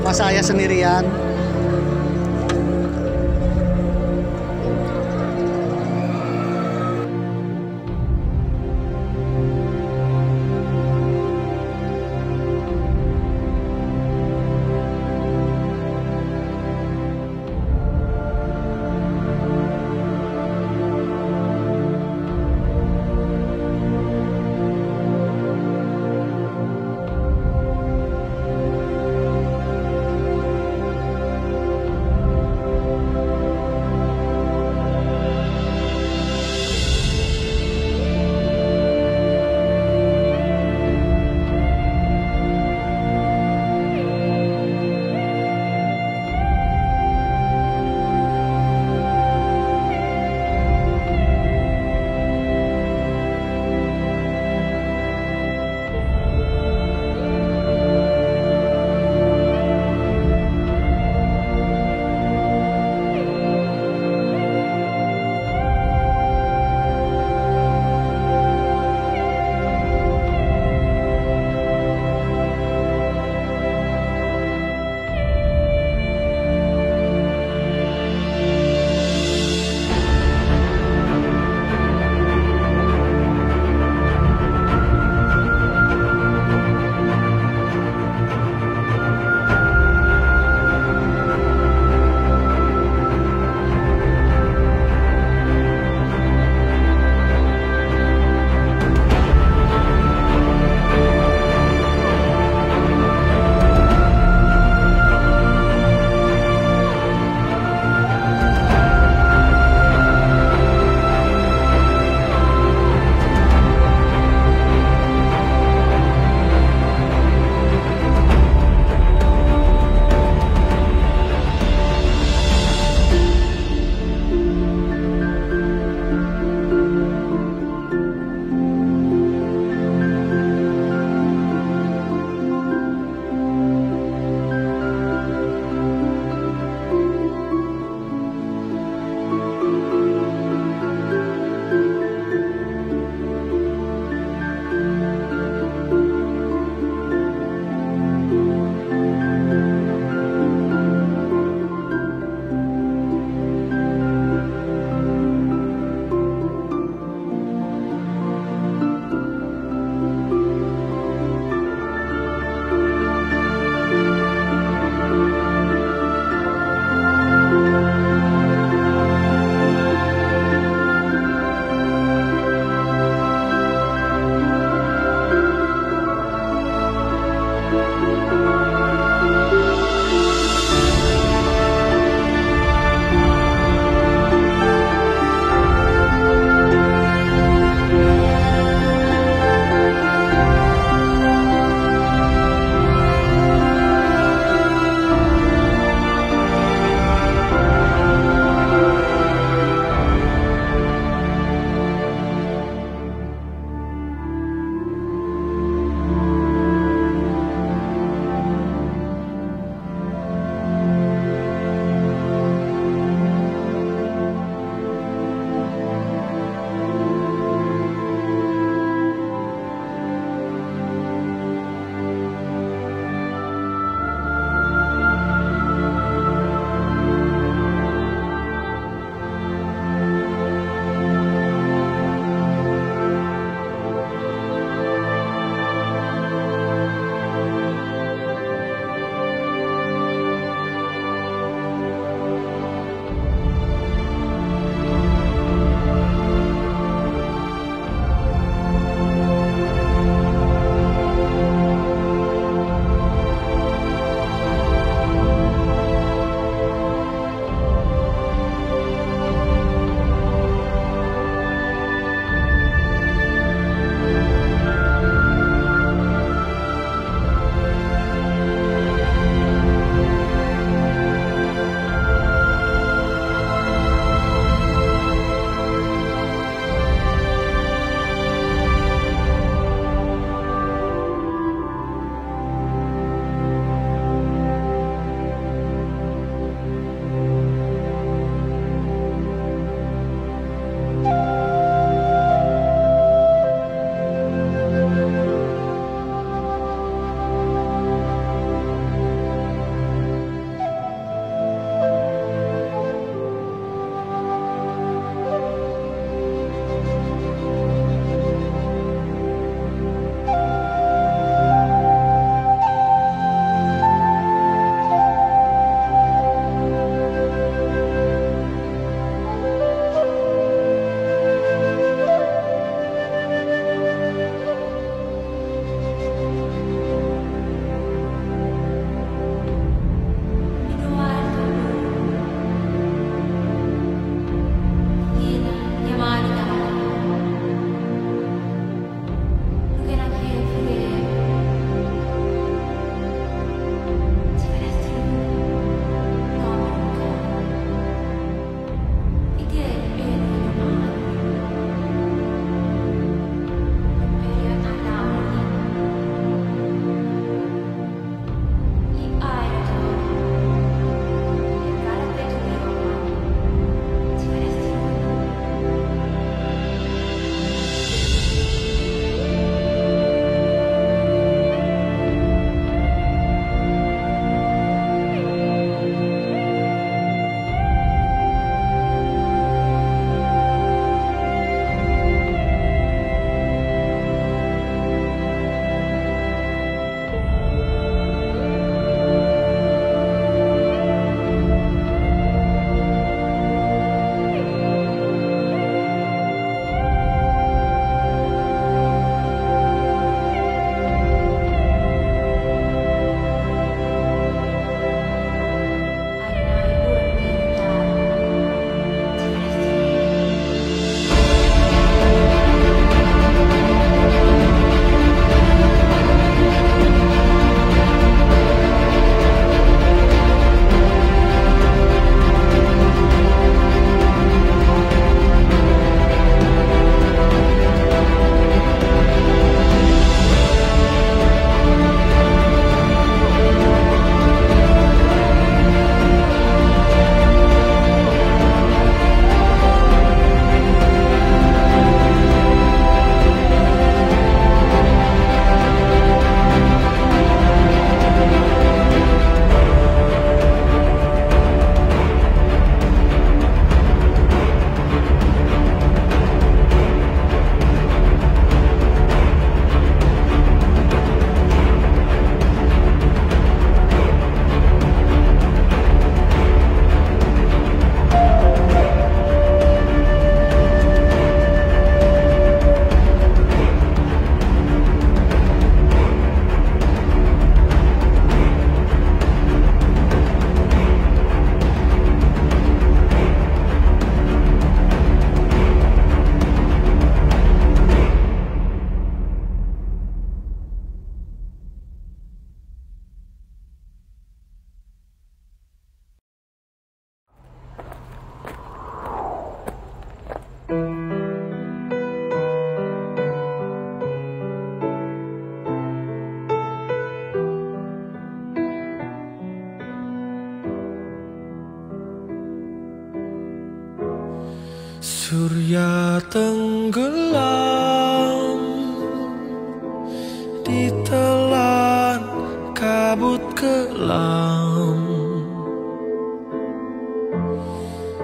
Masa ayah sendirian? Surya tenggelam ditelan kabut kelam,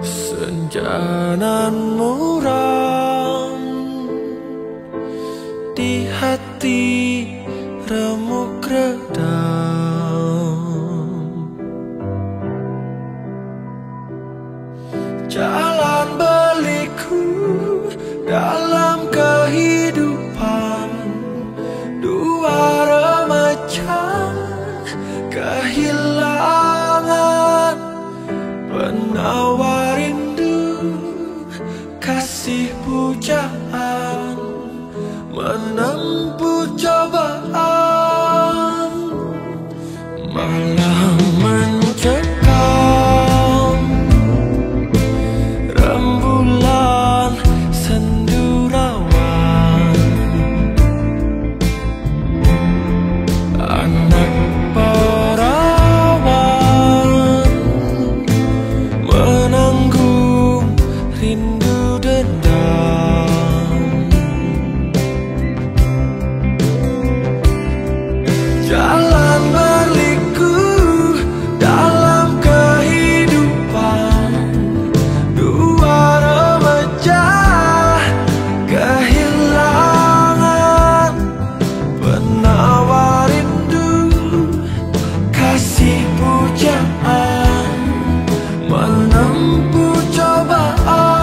senja nan muram di hati remuk redam. Jalan berliku dalam kehidupan dua remaja kehilangan penawar rindu, kasih pujaan menempuh cobaan. Malam mencekam, rembulan sendu rawan, anak perawan menanggung rindu dendam. Jalan berliku dalam kehidupan dua remaja kehilangan penawar rindu, kasih pujaan menempuh cobaan.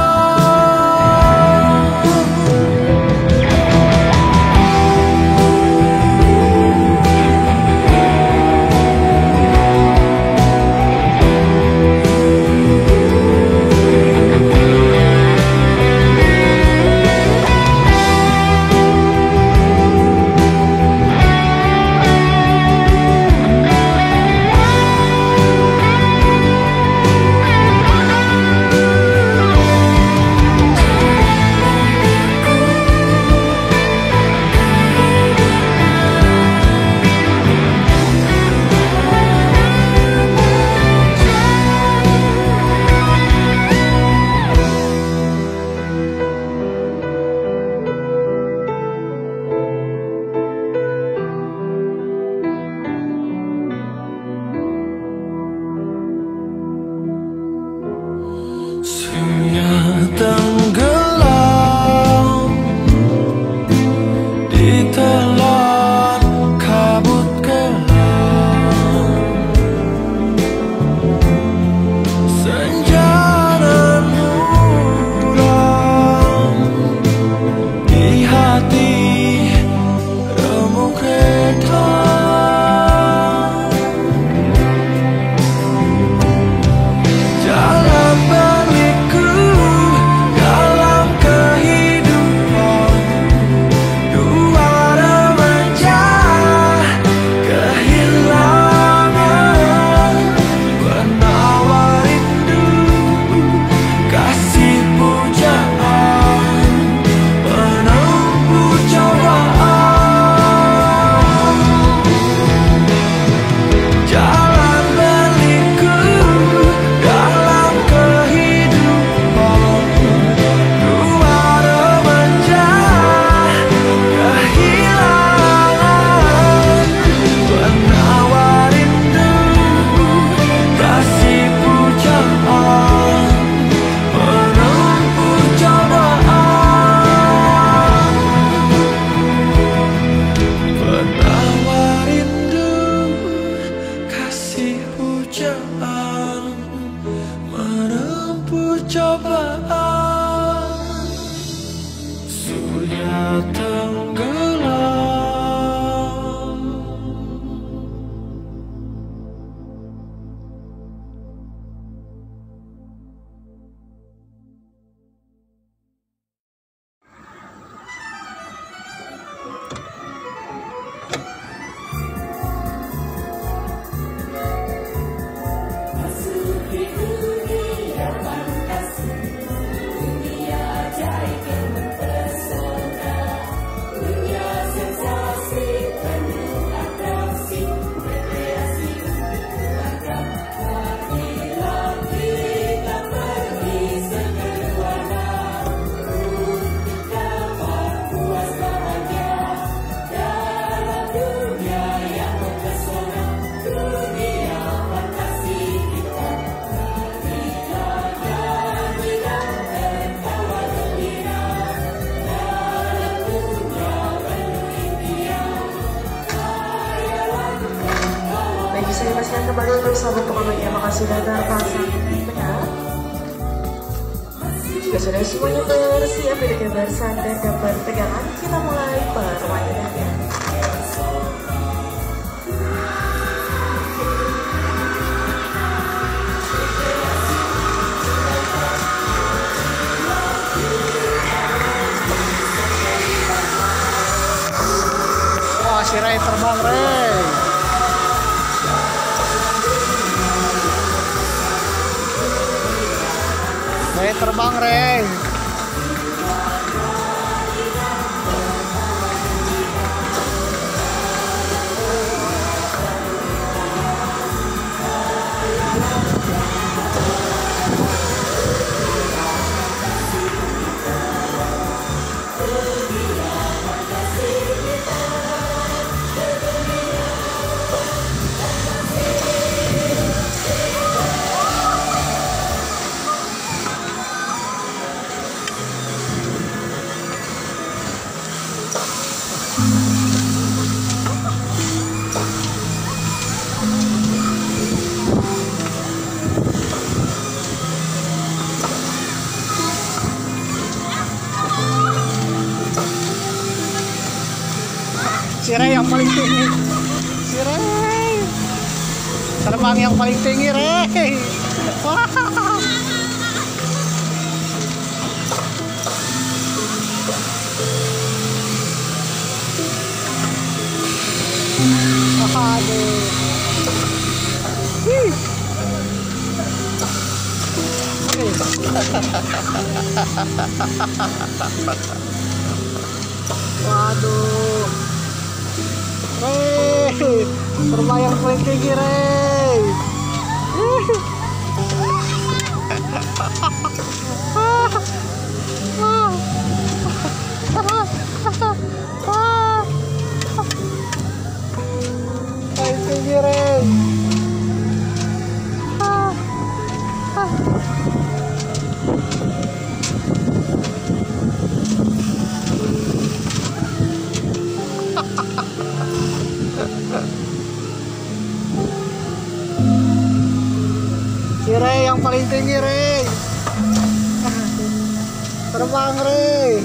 Surya tenggelam ditelan kabut kelam, senja nan muram di hati remuk redam. Jalan berliku dalam kehidupan dua remaja kehilangan penawar rindu, kasih pujaan menempuh cobaan. Jalan berliku dalam kehidupan dua remaja kehilangan penawar rindu, kasih pujaan menempuh cobaan. Penawar rindu, kasih pujaan menempuh cobaan. Surya tenggelam. Masuki dunia fantasi, dunia ajaib yang mempesona. terima kasih kembali untuk sahabat pengamatnya. Makasih sudah terpasang benar. Jika sudah semuanya bersiap, duduknya bersandar dan berpegangan, kita mulai perwakilannya. Wah, si Ray terbang, Ray. Ray terbang, Ray. Si Ray yang paling tinggi. Si Ray terbang yang paling tinggi, Ray. Wah. Aduh. Waduh. Ray, terbang yang paling tinggi, Ray. Paling tinggi, Ray. Si Ray yang paling tinggi, Ray. Terbang, Ray.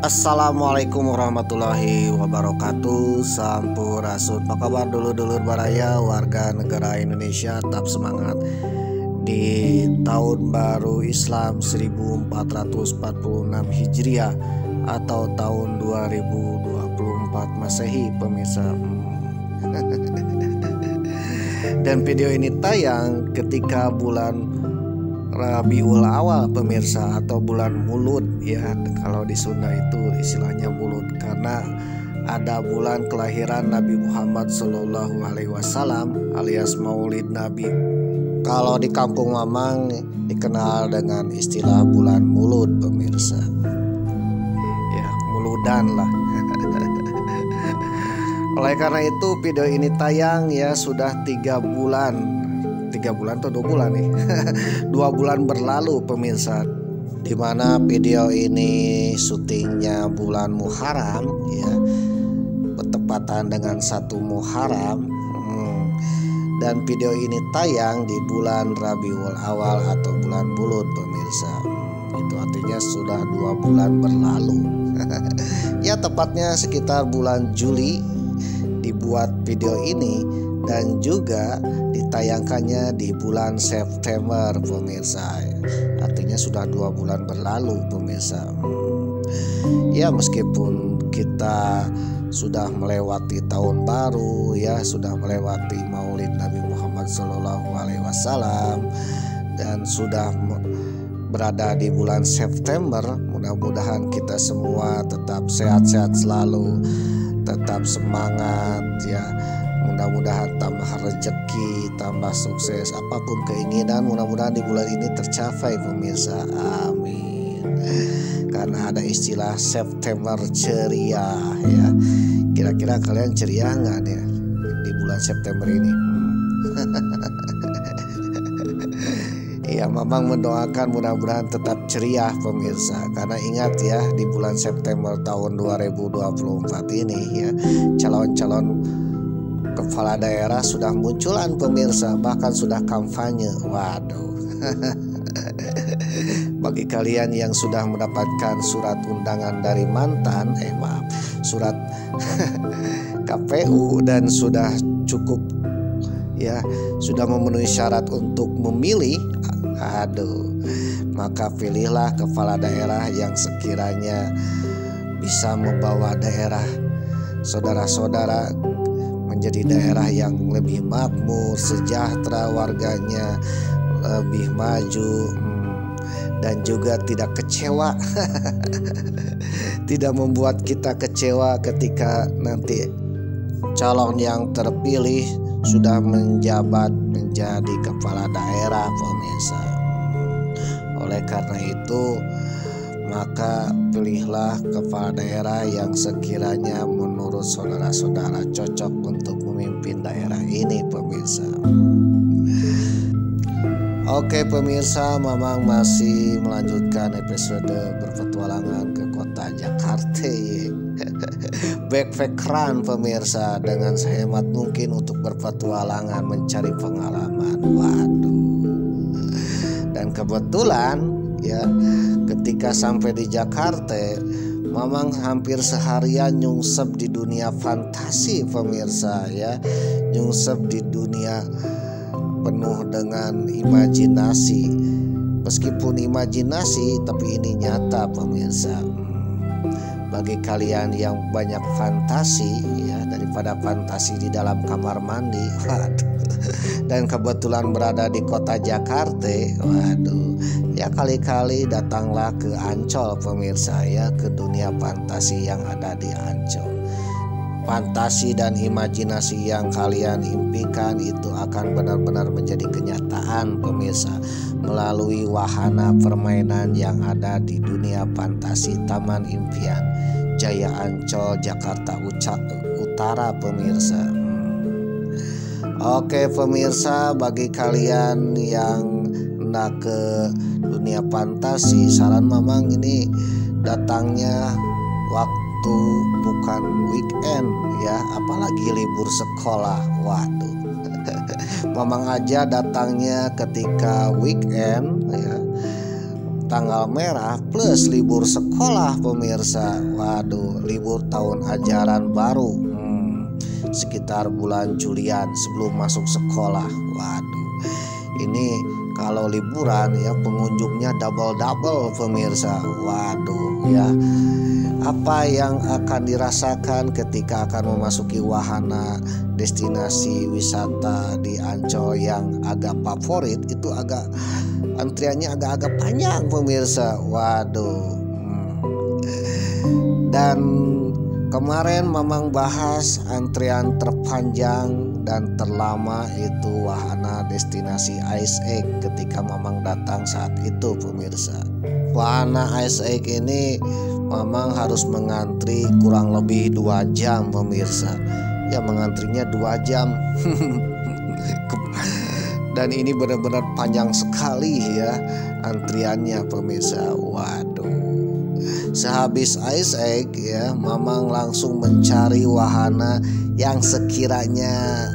Assalamualaikum warahmatullahi wabarakatuh. Sampurasun. Apa kabar dulur-dulur baraya warga negara Indonesia? Tetap semangat di tahun baru Islam 1446 Hijriah atau tahun 2024 Masehi, pemirsa. Dan video ini tayang ketika bulan Rabiul Awal, pemirsa, atau bulan Mulud ya. Kalau di Sunda itu istilahnya Mulud karena ada bulan kelahiran Nabi Muhammad Shallallahu Alaihi Wasallam alias Maulid Nabi. Kalau di kampung Mamang dikenal dengan istilah bulan Mulud, pemirsa. Ya, muludan lah. Oleh karena itu video ini tayang ya sudah 3 bulan atau 2 bulan nih. 2 bulan berlalu, pemirsa, dimana video ini syutingnya bulan Muharram ya, bertepatan dengan 1 Muharram. Dan video ini tayang di bulan Rabiul Awal atau bulan Mulud, pemirsa. Itu artinya sudah 2 bulan berlalu. Ya, tepatnya sekitar bulan Juli dibuat video ini dan juga ditayangkannya di bulan September, pemirsa. Artinya sudah 2 bulan berlalu, pemirsa. Ya, meskipun kita sudah melewati tahun baru ya, sudah melewati Maulid Nabi Muhammad Shallallahu Alaihi Wasallam dan sudah berada di bulan September, mudah-mudahan kita semua tetap sehat-sehat selalu, tetap semangat ya. mudah-mudahan tambah rezeki, tambah sukses, apapun keinginan mudah-mudahan di bulan ini tercapai pemirsa, amin. Karena ada istilah September ceria ya. Kira-kira kalian ceria nggak ya di bulan September ini? Ya, Mamang mendoakan mudah-mudahan tetap ceria pemirsa. Karena ingat ya, di bulan September tahun 2024 ini ya, calon-calon kepala daerah sudah munculan pemirsa, bahkan sudah kampanye. Waduh. Bagi kalian yang sudah mendapatkan surat undangan dari mantan, surat KPU dan sudah cukup ya, sudah memenuhi syarat untuk memilih, maka pilihlah kepala daerah yang sekiranya bisa membawa daerah saudara-saudara menjadi daerah yang lebih makmur, sejahtera, warganya lebih maju, dan juga tidak kecewa. Tidak membuat kita kecewa ketika nanti calon yang terpilih sudah menjabat menjadi kepala daerah pemirsa. Oleh karena itu, maka pilihlah kepala daerah yang sekiranya menurut saudara-saudara cocok untuk memimpin daerah ini pemirsa. Oke pemirsa, Mamang masih melanjutkan episode berpetualangan ke kota Jakarta. Backpackeran pemirsa, dengan sehemat mungkin untuk berpetualangan mencari pengalaman. Waduh. Dan kebetulan ya, ketika sampai di Jakarta, Mamang hampir seharian nyungsep di dunia fantasi pemirsa ya. Nyungsep di dunia penuh dengan imajinasi. Meskipun imajinasi, tapi ini nyata pemirsa. Bagi kalian yang banyak fantasi ya, daripada fantasi di dalam kamar mandi, waduh, dan kebetulan berada di kota Jakarta, waduh, ya kali-kali datanglah ke Ancol pemirsa ya, ke dunia fantasi yang ada di Ancol. Fantasi dan imajinasi yang kalian impikan itu akan benar-benar menjadi kenyataan pemirsa, melalui wahana permainan yang ada di dunia fantasi Taman Impian Jaya Ancol Jakarta Utara pemirsa. Oke pemirsa, bagi kalian yang hendak ke dunia fantasi, saran Mamang ini datangnya waktu bukan weekend ya, apalagi libur sekolah. Waduh. Mamang aja datangnya ketika weekend ya, tanggal merah plus libur sekolah pemirsa. Waduh, libur tahun ajaran baru, sekitar bulan Julian sebelum masuk sekolah. Waduh, ini kalau liburan ya pengunjungnya double pemirsa. Waduh ya, apa yang akan dirasakan ketika akan memasuki wahana destinasi wisata di Ancol yang agak favorit, itu agak antriannya agak-agak panjang pemirsa. Waduh. Dan kemarin Mamang bahas antrian terpanjang dan terlama itu wahana destinasi Ice Egg ketika Mamang datang saat itu pemirsa. Wahana Ice Egg ini Mamang harus mengantri kurang lebih 2 jam pemirsa. Ya, mengantrinya 2 jam. Dan ini benar-benar panjang sekali ya antriannya pemirsa. Waduh. Sehabis Ice Egg ya, Mamang langsung mencari wahana yang sekiranya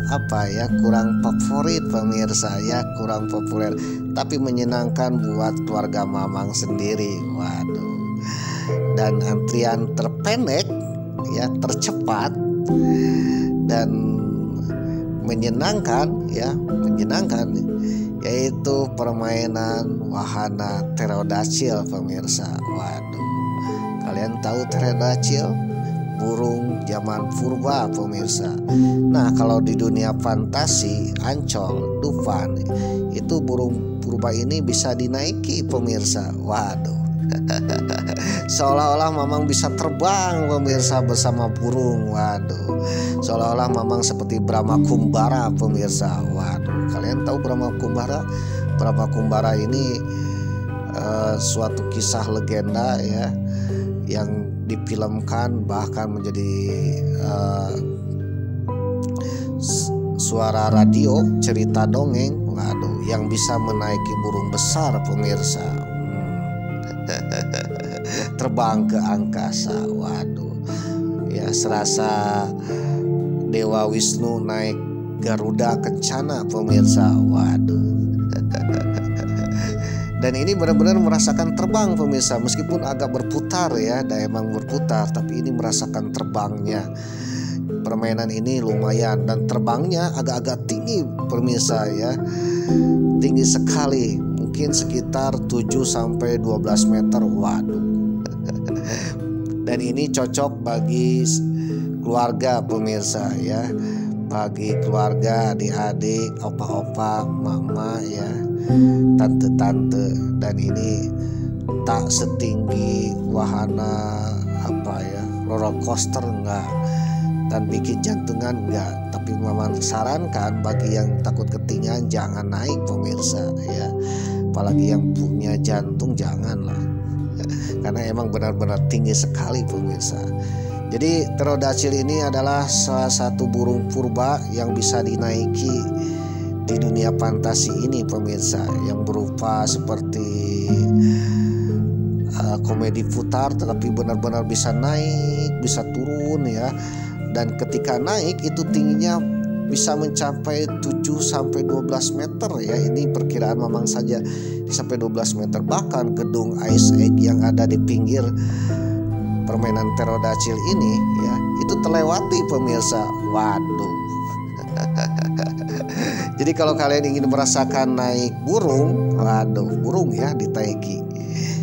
kurang favorit pemirsa ya, kurang populer tapi menyenangkan buat keluarga Mamang sendiri. Waduh. Dan antrian terpendek ya, tercepat dan menyenangkan yaitu permainan wahana pterodactyl pemirsa. Waduh, kalian tahu pterodactyl? Burung zaman purba pemirsa. Nah, kalau di dunia fantasi Ancol, Dufan, itu burung purba ini bisa dinaiki pemirsa. Waduh, Seolah-olah Mamang bisa terbang pemirsa bersama burung. Waduh, seolah-olah Mamang seperti Brahma Kumbara pemirsa. Waduh, kalian tahu Brahma Kumbara? Brahma Kumbara ini suatu kisah legenda ya, yang difilmkan bahkan menjadi suara radio, cerita dongeng. Waduh, yang bisa menaiki burung besar pemirsa. Terbang ke angkasa. Waduh, ya serasa Dewa Wisnu naik Garuda Kencana pemirsa. Waduh. Dan ini benar-benar merasakan terbang pemirsa, meskipun agak berputar ya, dan emang berputar, tapi ini merasakan terbangnya. Permainan ini lumayan dan terbangnya agak-agak tinggi pemirsa ya. Tinggi sekali, mungkin sekitar 7-12 meter. Waduh. Dan ini cocok bagi keluarga pemirsa ya, bagi keluarga, adik-adik, opa-opa, mama ya, tante-tante. Dan ini tak setinggi wahana roller coaster enggak, dan bikin jantungan enggak. Tapi Mamang sarankan bagi yang takut ketinggian jangan naik pemirsa ya, apalagi yang punya jantung janganlah, karena emang benar-benar tinggi sekali pemirsa. Jadi pterodactyl ini adalah salah satu burung purba yang bisa dinaiki di dunia fantasi ini pemirsa, yang berupa seperti komedi putar, tetapi benar-benar bisa naik, bisa turun ya. Dan ketika naik itu tingginya bisa mencapai 7-12 meter ya. Ini perkiraan Mamang saja sampai 12 meter. Bahkan gedung Ice Egg yang ada di pinggir permainan pterodactyl ini ya, itu terlewati pemirsa. Waduh. Jadi kalau kalian ingin merasakan naik burung, waduh, burung ya ditaiki,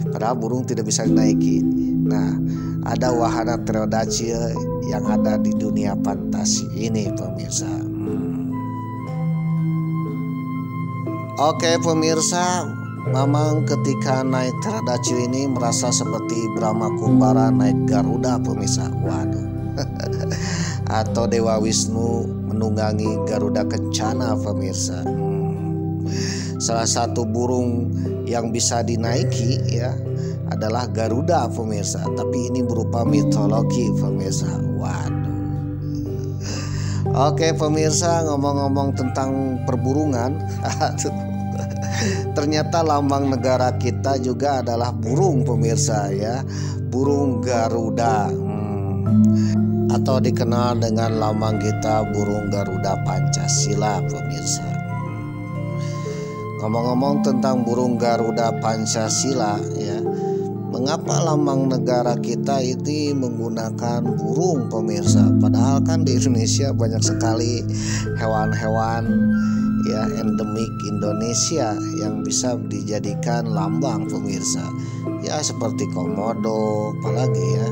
padahal burung tidak bisa dinaiki. Nah, ada wahana pterodactyl yang ada di dunia fantasi ini pemirsa. Oke pemirsa, Mamang ketika naik pterodactyl ini merasa seperti Brahma Kumbara naik Garuda pemirsa. Waduh. Atau Dewa Wisnu menunggangi Garuda Kencana pemirsa. Salah satu burung yang bisa dinaiki ya adalah Garuda pemirsa, tapi ini berupa mitologi pemirsa. Waduh. Oke pemirsa, ngomong-ngomong tentang perburungan, ternyata lambang negara kita juga adalah burung pemirsa ya, burung Garuda. Atau dikenal dengan lambang kita burung Garuda Pancasila pemirsa. Ngomong-ngomong tentang burung Garuda Pancasila ya, mengapa lambang negara kita ini menggunakan burung pemirsa? Padahal kan di Indonesia banyak sekali hewan-hewan ya endemik Indonesia yang bisa dijadikan lambang pemirsa. Ya seperti komodo, apalagi ya,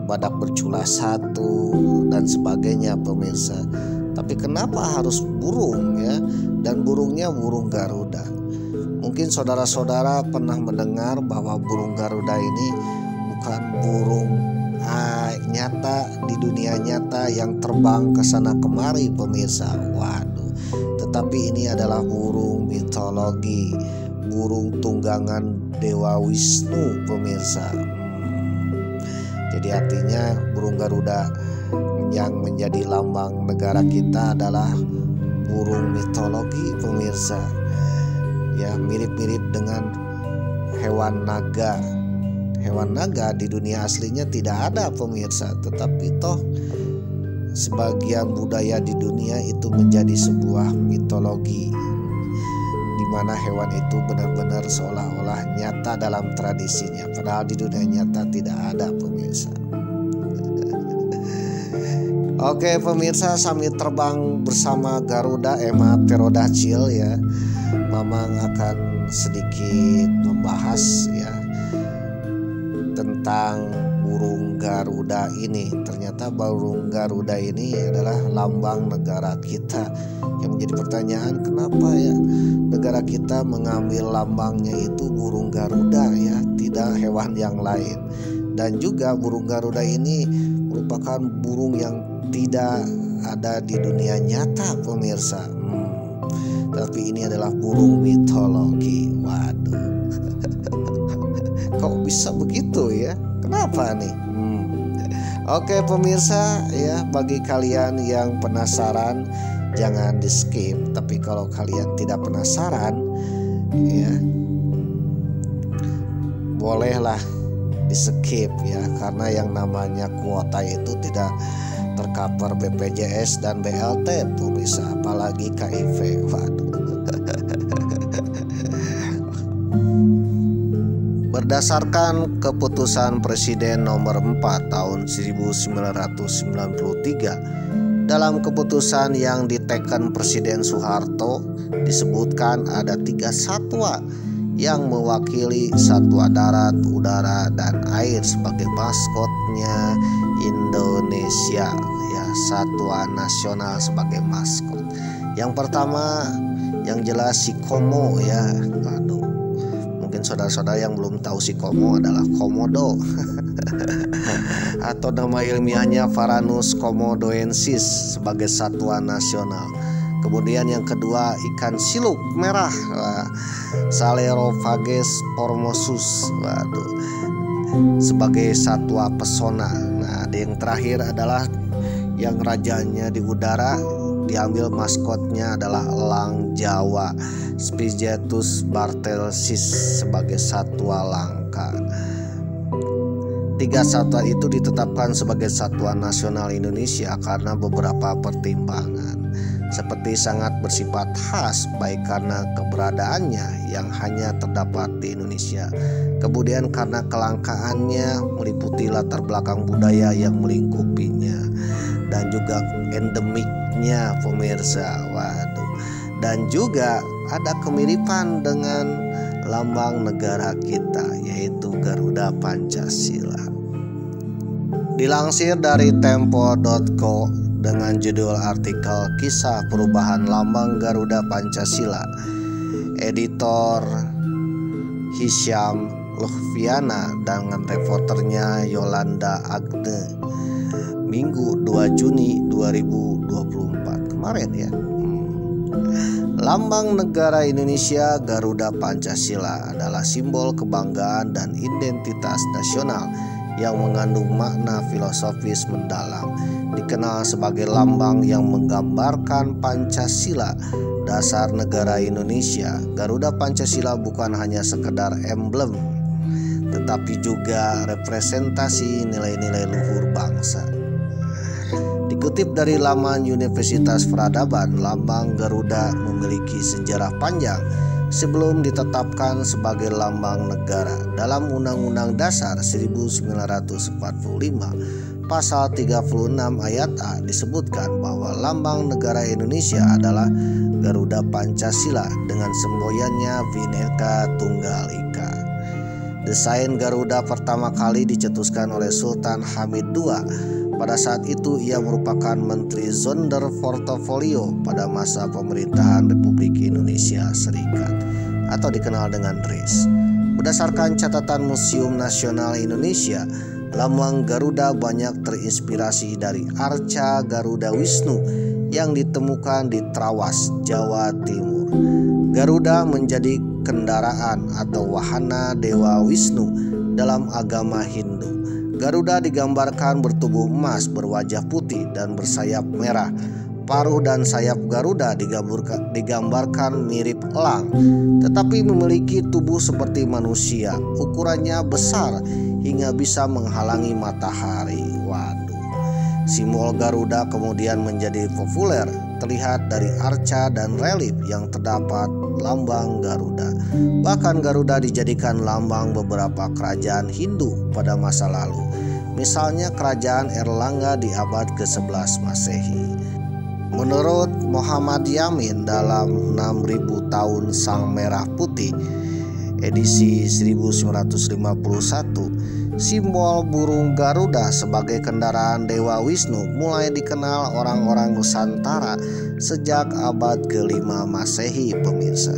badak bercula satu dan sebagainya pemirsa. Tapi kenapa harus burung ya? Dan burungnya burung Garuda. Mungkin saudara-saudara pernah mendengar bahwa burung Garuda ini bukan burung nyata di dunia nyata yang terbang ke sana kemari pemirsa. Waduh. Tetapi ini adalah burung mitologi, burung tunggangan Dewa Wisnu pemirsa. Jadi artinya burung Garuda yang menjadi lambang negara kita adalah burung mitologi pemirsa. Ya, mirip-mirip dengan hewan naga. Hewan naga di dunia aslinya tidak ada pemirsa, tetapi toh sebagian budaya di dunia itu menjadi sebuah mitologi, di mana hewan itu benar-benar seolah-olah nyata dalam tradisinya, padahal di dunia nyata tidak ada pemirsa. Oke pemirsa, sambil terbang bersama Garuda pterodactyl ya, Mamang akan sedikit membahas ya tentang burung Garuda ini. Ternyata burung Garuda ini adalah lambang negara kita. Yang menjadi pertanyaan, kenapa ya negara kita mengambil lambangnya itu burung Garuda ya, tidak hewan yang lain. Dan juga burung Garuda ini merupakan burung yang tidak ada di dunia nyata pemirsa. Tapi ini adalah burung mitologi. Waduh. Kok bisa begitu ya? Kenapa nih? Oke pemirsa ya, bagi kalian yang penasaran jangan di skip. Tapi kalau kalian tidak penasaran ya, bolehlah di skip ya, karena yang namanya kuota itu tidak tercover BPJS dan BLT pemirsa, apalagi KIV. Waduh. Berdasarkan keputusan Presiden nomor 4 tahun 1993, dalam keputusan yang diteken Presiden Soeharto disebutkan ada 3 satwa yang mewakili satwa darat, udara, dan air sebagai maskotnya Indonesia ya, satwa nasional sebagai maskot. Yang pertama yang jelas si Komo ya. Aduh, mungkin saudara-saudara yang belum tahu si Komo adalah komodo atau nama ilmiahnya Varanus komodoensis sebagai satwa nasional. Kemudian yang kedua ikan siluk merah, Salerophages formosus, waduh, sebagai satwa pesona. Nah, yang terakhir adalah yang rajanya di udara, diambil maskotnya adalah elang Jawa, Spigetus bartelsis sebagai satwa langka. 3 satwa itu ditetapkan sebagai satwa nasional Indonesia karena beberapa pertimbangan, seperti sangat bersifat khas baik karena keberadaannya yang hanya terdapat di Indonesia, kemudian karena kelangkaannya meliputi latar belakang budaya yang melingkupinya, dan juga endemiknya pemirsa. Waduh, dan juga ada kemiripan dengan lambang negara kita, yaitu Garuda Pancasila. Dilansir dari tempo.co dengan judul artikel Kisah Perubahan Lambang Garuda Pancasila, editor Hisyam Luhfiana dengan reporternya Yolanda Agne, Minggu 2 Juni 2024 kemarin ya. Lambang negara Indonesia Garuda Pancasila adalah simbol kebanggaan dan identitas nasional yang mengandung makna filosofis mendalam. Dikenal sebagai lambang yang menggambarkan Pancasila, dasar negara Indonesia. Garuda Pancasila bukan hanya sekedar emblem, tetapi juga representasi nilai-nilai luhur bangsa. Dikutip dari laman Universitas Peradaban, lambang Garuda memiliki sejarah panjang sebelum ditetapkan sebagai lambang negara. Dalam Undang-Undang Dasar 1945, Pasal 36 ayat A disebutkan bahwa lambang negara Indonesia adalah Garuda Pancasila dengan semboyannya Bhinneka Tunggal Ika. Desain Garuda pertama kali dicetuskan oleh Sultan Hamid II. Pada saat itu ia merupakan Menteri Sonderportofolio pada masa pemerintahan Republik Indonesia Serikat atau dikenal dengan RIS. Berdasarkan catatan Museum Nasional Indonesia, lambang Garuda banyak terinspirasi dari arca Garuda Wisnu yang ditemukan di Trawas, Jawa Timur. Garuda menjadi kendaraan atau wahana Dewa Wisnu dalam agama Hindu. Garuda digambarkan bertubuh emas, berwajah putih dan bersayap merah. Paruh dan sayap Garuda digambarkan mirip elang, tetapi memiliki tubuh seperti manusia. Ukurannya besar hingga bisa menghalangi matahari. Waduh. Simbol Garuda kemudian menjadi populer, terlihat dari arca dan relief yang terdapat lambang Garuda. Bahkan Garuda dijadikan lambang beberapa kerajaan Hindu pada masa lalu. Misalnya kerajaan Erlangga di abad ke-11 Masehi. Menurut Muhammad Yamin dalam 6000 tahun Sang Merah Putih edisi 1951, Simbol burung Garuda sebagai kendaraan Dewa Wisnu mulai dikenal orang-orang Nusantara sejak abad ke-5 Masehi, pemirsa.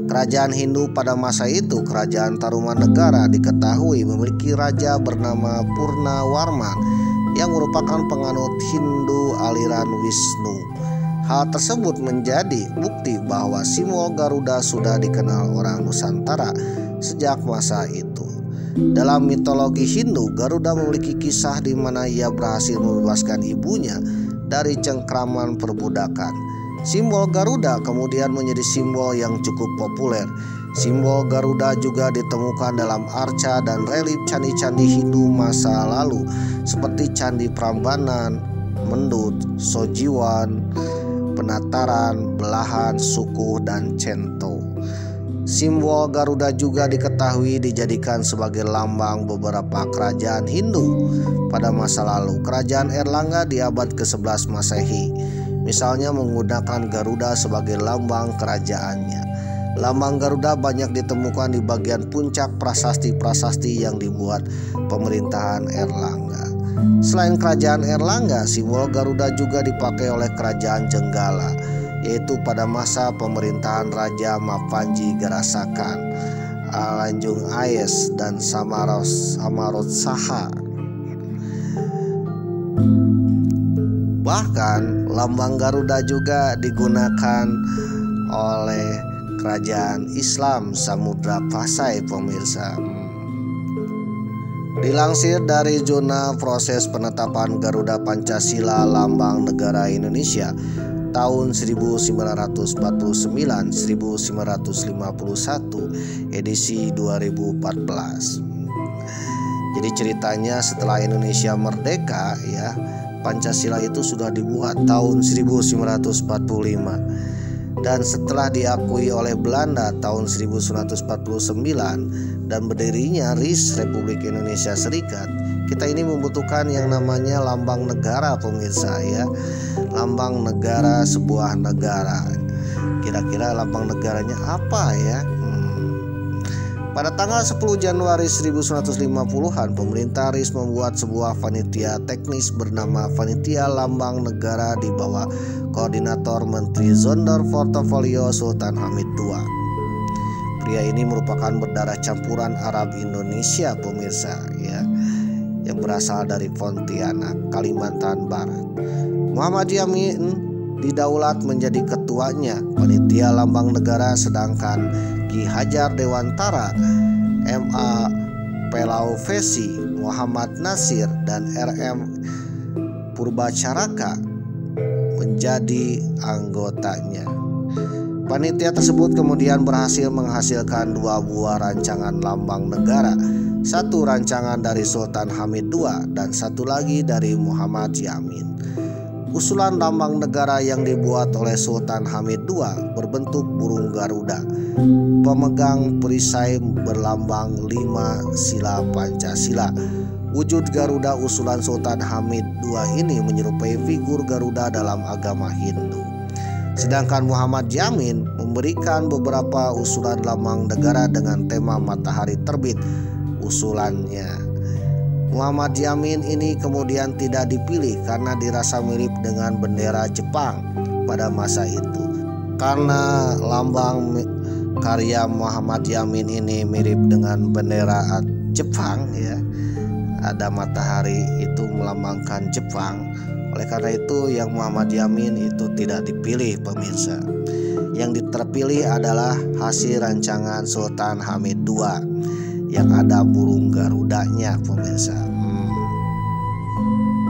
Kerajaan Hindu pada masa itu, Kerajaan Tarumanegara, diketahui memiliki raja bernama Purnawarman yang merupakan penganut Hindu aliran Wisnu. Hal tersebut menjadi bukti bahwa simbol Garuda sudah dikenal orang Nusantara sejak masa itu. Dalam mitologi Hindu, Garuda memiliki kisah di mana ia berhasil membebaskan ibunya dari cengkraman perbudakan. Simbol Garuda kemudian menjadi simbol yang cukup populer. Simbol Garuda juga ditemukan dalam arca dan relief candi-candi Hindu masa lalu seperti Candi Prambanan, Mendut, Sojiwan, Penataran, Belahan, Sukuh, dan Cento. Simbol Garuda juga diketahui dijadikan sebagai lambang beberapa kerajaan Hindu pada masa lalu. Kerajaan Erlangga di abad ke-11 Masehi misalnya menggunakan Garuda sebagai lambang kerajaannya. Lambang Garuda banyak ditemukan di bagian puncak prasasti-prasasti yang dibuat pemerintahan Erlangga. Selain kerajaan Erlangga, simbol Garuda juga dipakai oleh kerajaan Jenggala, yaitu pada masa pemerintahan Raja Mapanji Garasakan, Alanjung Ayes, dan Samarotsaha. Bahkan lambang Garuda juga digunakan oleh kerajaan Islam Samudra Pasai, pemirsa. Dilansir dari Jurnal Proses Penetapan Garuda Pancasila Lambang Negara Indonesia tahun 1949-1951 edisi 2014. Jadi ceritanya setelah Indonesia merdeka ya, Pancasila itu sudah dibuat tahun 1945. Dan setelah diakui oleh Belanda tahun 1949 dan berdirinya RIS Republik Indonesia Serikat, kita ini membutuhkan yang namanya lambang negara, pemirsa ya. Lambang negara sebuah negara. Kira-kira lambang negaranya apa ya? Pada tanggal 10 Januari 1950-an, pemerintah RIS membuat sebuah panitia teknis bernama Panitia Lambang Negara di bawah koordinator Menteri Zonder Portofolio Sultan Hamid II. Pria ini merupakan berdarah campuran Arab Indonesia, pemirsa ya, yang berasal dari Pontianak, Kalimantan Barat. Muhammad Yamin didaulat menjadi ketuanya Panitia Lambang Negara, sedangkan Ki Hajar Dewantara, M.A. Pelauvesi, Muhammad Nasir, dan R.M. Purbacaraka menjadi anggotanya. Panitia tersebut kemudian berhasil menghasilkan 2 buah rancangan lambang negara, satu rancangan dari Sultan Hamid II dan satu lagi dari Muhammad Yamin. Usulan lambang negara yang dibuat oleh Sultan Hamid II berbentuk burung Garuda, pemegang perisai berlambang 5 sila Pancasila. Wujud Garuda usulan Sultan Hamid II ini menyerupai figur Garuda dalam agama Hindu. Sedangkan Muhammad Yamin memberikan beberapa usulan lambang negara dengan tema matahari terbit usulannya. Muhammad Yamin ini kemudian tidak dipilih karena dirasa mirip dengan bendera Jepang pada masa itu. Karena lambang karya Muhammad Yamin ini mirip dengan bendera Jepang ya, ada matahari itu melambangkan Jepang. Oleh karena itu yang Muhammad Yamin itu tidak dipilih, pemirsa. Yang terpilih adalah hasil rancangan Sultan Hamid II yang ada burung Garudanya, pemirsa.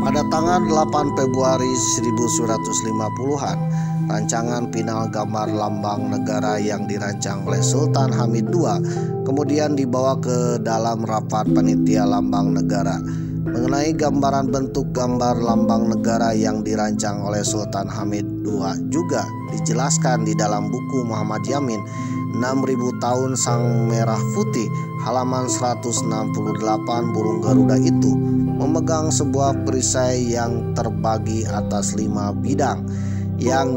Pada tanggal 8 Februari 1950-an, rancangan final gambar lambang negara yang dirancang oleh Sultan Hamid II kemudian dibawa ke dalam rapat panitia lambang negara. Mengenai gambaran bentuk gambar lambang negara yang dirancang oleh Sultan Hamid II juga dijelaskan di dalam buku Muhammad Yamin 6000 tahun Sang Merah Putih halaman 168. Burung Garuda itu memegang sebuah perisai yang terbagi atas 5 bidang yang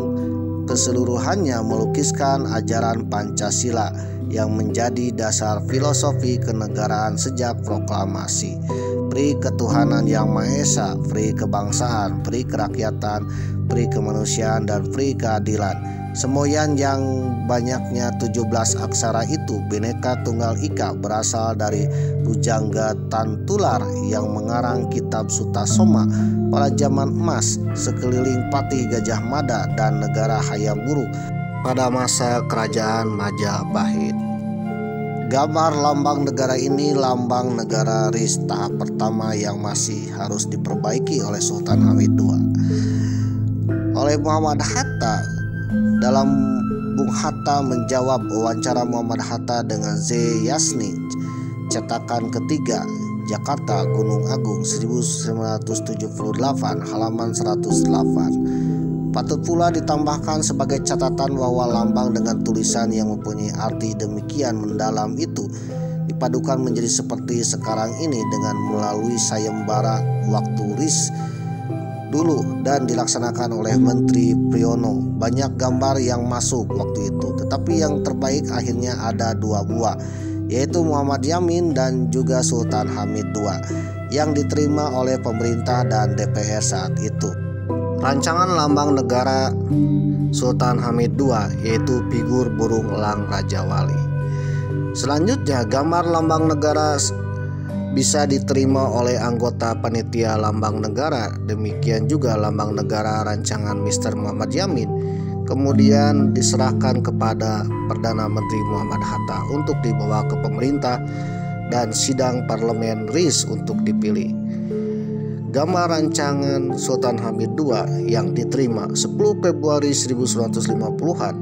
keseluruhannya melukiskan ajaran Pancasila yang menjadi dasar filosofi kenegaraan sejak proklamasi. Pri ketuhanan yang Maha Esa, pri kebangsaan, pri kerakyatan, pri kemanusiaan, dan pri keadilan. Semboyan yang banyaknya 17 aksara itu Bhinneka Tunggal Ika berasal dari Pujangga Tantular yang mengarang kitab Sutasoma pada zaman emas sekeliling Patih Gajah Mada dan negara Hayam Wuruk pada masa kerajaan Majapahit. Gambar lambang negara ini lambang negara RIS tahap pertama yang masih harus diperbaiki oleh Sultan Hamid II. Oleh Muhammad Hatta, dalam Bung Hatta menjawab wawancara Muhammad Hatta dengan Z. Yasni, cetakan ketiga, Jakarta Gunung Agung 1978 halaman 108. Patut pula ditambahkan sebagai catatan bahwa lambang dengan tulisan yang mempunyai arti demikian mendalam itu dipadukan menjadi seperti sekarang ini dengan melalui sayembara waktu RIS dulu dan dilaksanakan oleh Menteri Priyono. Banyak gambar yang masuk waktu itu, tetapi yang terbaik akhirnya ada 2 buah, yaitu Muhammad Yamin dan juga Sultan Hamid II yang diterima oleh pemerintah dan DPR saat itu. Rancangan lambang negara Sultan Hamid II yaitu figur burung elang Raja Wali. Selanjutnya, gambar lambang negara bisa diterima oleh anggota panitia lambang negara. Demikian juga lambang negara rancangan Mr. Muhammad Yamin kemudian diserahkan kepada Perdana Menteri Muhammad Hatta untuk dibawa ke pemerintah dan sidang parlemen RIS untuk dipilih. Gambar rancangan Sultan Hamid II yang diterima 10 Februari 1950-an